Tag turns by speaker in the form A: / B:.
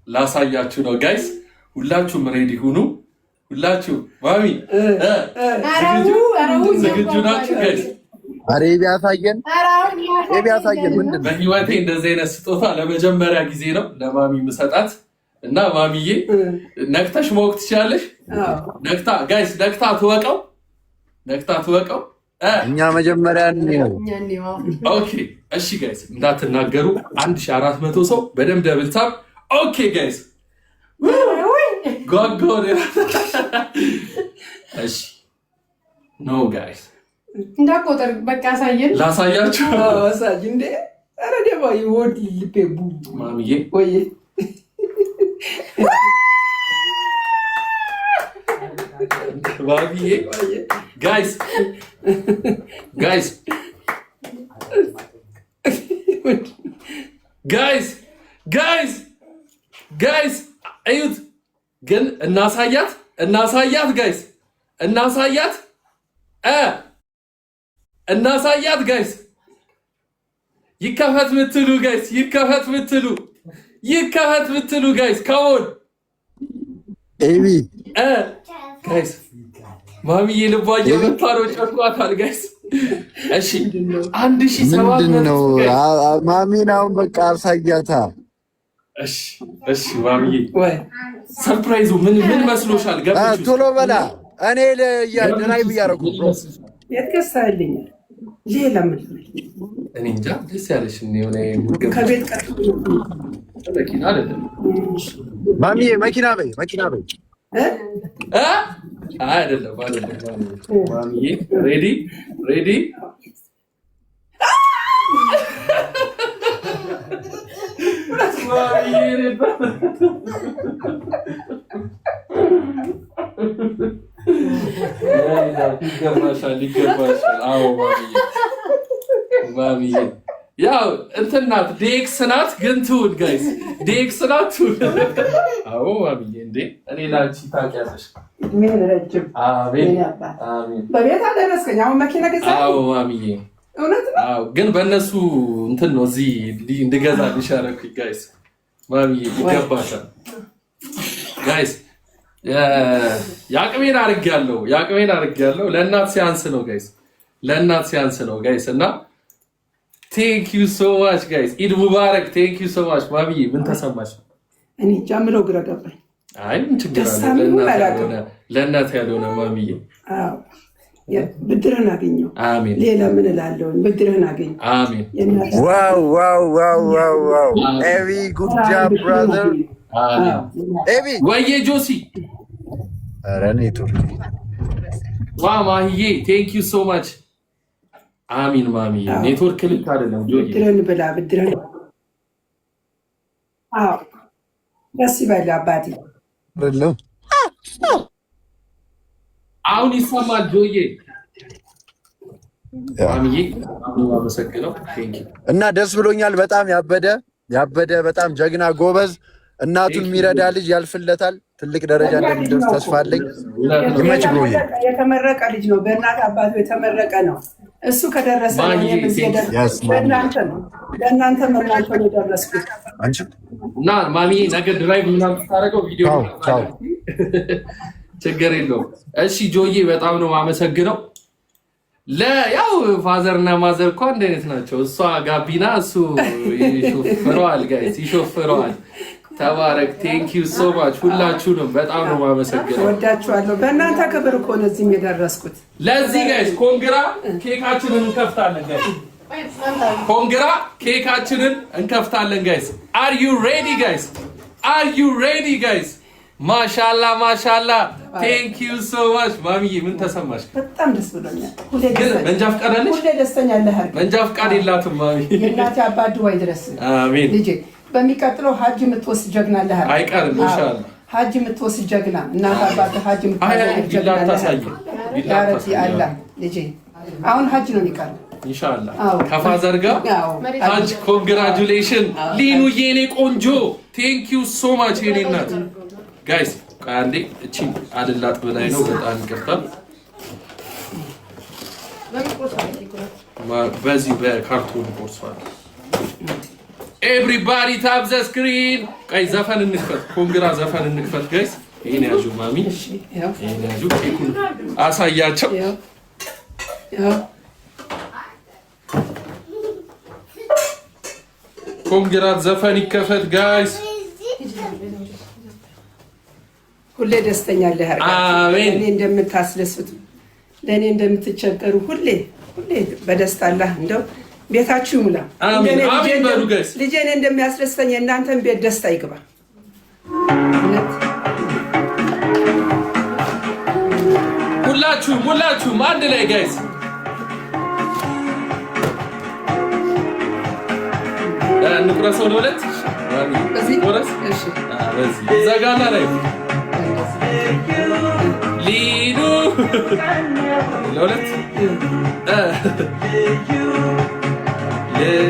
A: ላሳያችሁ ነው ጋይስ። ሁላችሁም ሬዲ ሁኑ። ሁላችሁ ማሚ ዝግጁ ናችሁ ጋይስ?
B: አሬ ቢያሳየን ምንድን ነው?
A: በህይወቴ እንደዚህ አይነት ስጦታ ለመጀመሪያ ጊዜ ነው ለማሚ ምሰጣት እና ማሚዬ ነክተሽ ማወቅ ትችላለሽ። ነክታ ጋይስ ነክታ ትወቀው
B: እኛ መጀመሪያ ነው።
A: ኦኬ እሺ ጋይስ እንዳትናገሩ። 1400 ሰው በደም ደብል ታፕ። ኦኬ ጋይስ ጎጎ እሺ ኖ ጋይስ
C: እንዳቆጠር በቃ አሳየን።
A: ላሳያችሁ
D: አሳይ እንዴ! አረ ደባ ይወድ ልቤቡ
A: ማሚዬ
D: ወይ
A: ማሚዬ ጋይስ እዩት። ግን እናሳያት ጋይስ እናሳያት ጋይስ። ይከፈት ምትሉ ጋይስ ከሆን
B: ኤቢ
A: ጋይስ ማሚዬ ልቧ እየመታ ነው። ጨቋታል ጋይስ። እሺ 1700
B: ምንድን ነው ማሚን አሁን በቃ አሳያታ።
A: እሺ ማሚዬ ሰርፕራይዙ ምን መስሎሻል? ገባችሁ?
B: ቶሎ በላ። እኔ ድራይቭ እያደረኩ
D: የትከሳልኛል። ሌላ ምን
A: እኔ እንጃ። ደስ ያለሽ የሆነ
D: ከቤት ቀጥ
A: መኪና አይደለም
B: ማሚዬ፣ መኪና በይ
A: አይደለም ማሚዬ። ሬዲ ይገባሻል። አዎ ማሚዬ ያው እንትን ናት፣ ዴክስ ናት። ግን ትውል ጋይስ ዴክስ ናት ትውል። አዎ ማሚዬ እንዴ እኔ ላንቺ ታውቂያለሽ።
D: ምን ረጅም
A: አሜን።
D: በቤት አደረስከኝ። አሁን መኪና ገዛ።
A: አዎ ማሚዬ
D: እውነት ነው።
A: አዎ ግን በእነሱ እንትን ነው እዚህ እንድገዛልሽ ያደረኩኝ ጋይስ። ማሚዬ ይገባሻል ጋይስ። ያቅሜን አድርጌያለሁ። ለእናት ሲያንስ ነው ጋይስ። እና ቴንክ ዩ ሶ ማች ጋይስ። ኢድ ሙባረክ። ቴንክ ዩ ሶ ማች ማሚዬ። ምን ተሰማሽ?
D: እኔ ጃምለው ግራ ገባኝ።
A: አይ ምን ችግር አለ? ለእናት ያልሆነ ማሚዬ።
D: አዎ ብድርህን አገኘው።
A: አሜን።
D: ሌላ ምን እላለሁ? ብድርህን አገኘው።
A: አሜን።
B: ዋው ኤቢ ጉድ ጃብ ብራዘር። ኤቢ
A: ወዬ ጆሲ።
B: ኧረ ኔትወርክ
A: ማሂዬ ቴንክ ዩ ሶ ማች። አሚን ማሚዬ። ኔትወርክ ልክ አይደለም ጆዬ።
D: ብድርህን ብላ ብድርህን። አዎ ደስ ይበል አባቴ።
B: አይደለም
A: አሁን ይሰማል ጆዬ። ማሚዬ አመሰግነው። ቴንክ ዩ
B: እና ደስ ብሎኛል በጣም። ያበደ በጣም ጀግና ጎበዝ፣ እናቱን የሚረዳ ልጅ ያልፍለታል። ትልቅ ደረጃ እንደሚደርስ ተስፋ አለኝ። ይመች ብሎኝ
D: የተመረቀ ልጅ ነው። በእናት አባቱ የተመረቀ ነው። እሱ ከደረሰ በእናንተ ነው የደረስኩት።
A: እና ማሚዬ ነገ ድራይቭ ምናምን ስታደርገው ቪዲዮ ችግር የለውም። እሺ ጆዬ በጣም ነው የማመሰግነው። ያው ፋዘር እና ማዘር እኮ አንድ አይነት ናቸው። እሷ ጋቢና እሱ ይሾፍረዋል ጋይስ፣ ይሾፍረዋል። ተባረክ። ቴንክ ዩ ሶ ማች ሁላችሁንም በጣም ነው የማመሰግነው።
D: ወዳችኋለሁ። በእናንተ ክብር እኮ ነው እዚህም የደረስኩት።
A: ለዚህ ጋይስ ኮንግራ ኬካችንን እንከፍታለን ጋይስ። ኮንግራ ኬካችንን እንከፍታለን ጋይስ። አር ዩ ሬዲ ጋይስ? ማሻላ ቴንክ ዩ ሶ ማች ማሚዬ። ምን ተሰማሽ?
D: በጣም ደስ ብሎኛል።
A: ግን መንጃ ፈቃድ አለሽ?
D: ሁሌ ደስተኛ ነህ።
A: መንጃ ፈቃድ የላትም ማሚ።
D: እናቴ አባት ዱባይ ድረስ።
A: አሜን
D: ልጄ። በሚቀጥለው ሀጅ የምትወስድ ጀግና አለህ።
A: አይቀርም ኢንሻአላህ።
D: ሀጅ የምትወስድ ጀግና እናት አባት ሀጅ የምትወስድ ጀግና አለህ። ያረቲ አላህ ልጄ። አሁን ሀጅ ነው የሚቀርብ
A: ኢንሻአላህ ከፋዘር ጋር ሀጅ። ኮንግራቹሌሽን ሊኑዬ የኔ ቆንጆ። ቴንክ ዩ ሶ ማች የኔ እናት። ጋይስ አንዴ እቺ አልላጥ በላይ ነው። በጣም ይቅርታ። በዚህ በካርቶን ቆርሷል። ኤቭሪባዲ ታፕ ዘ ስክሪን። ቀይ ዘፈን እንክፈት፣ ኮንግራ ዘፈን እንክፈት ጋይስ። ይሄን ያዡ ማሚ፣ ይሄን ያዡ። ኬኩን አሳያቸው። ኮንግራት ዘፈን ይከፈት ጋይስ።
D: ሁሌ ደስተኛ አለህ።
A: አሜን።
D: እኔ እንደምታስደስቱ ለእኔ እንደምትቸገሩ ሁሌ በደስታ አላህ እንደው ቤታችሁ ይሙላ።
A: አሜን አሜን በሉ ጋይስ።
D: ልጄን እንደሚያስደስተኝ እናንተም ቤት ደስታ ይግባ።
A: ሁላችሁም አንድ ላይ ጋይስ። እንቁረሰው ለሁለት
D: በዚህ
A: ቆረስ።
D: እሺ
A: በዚህ ዘጋና ላይ ሊዱ ለሁለት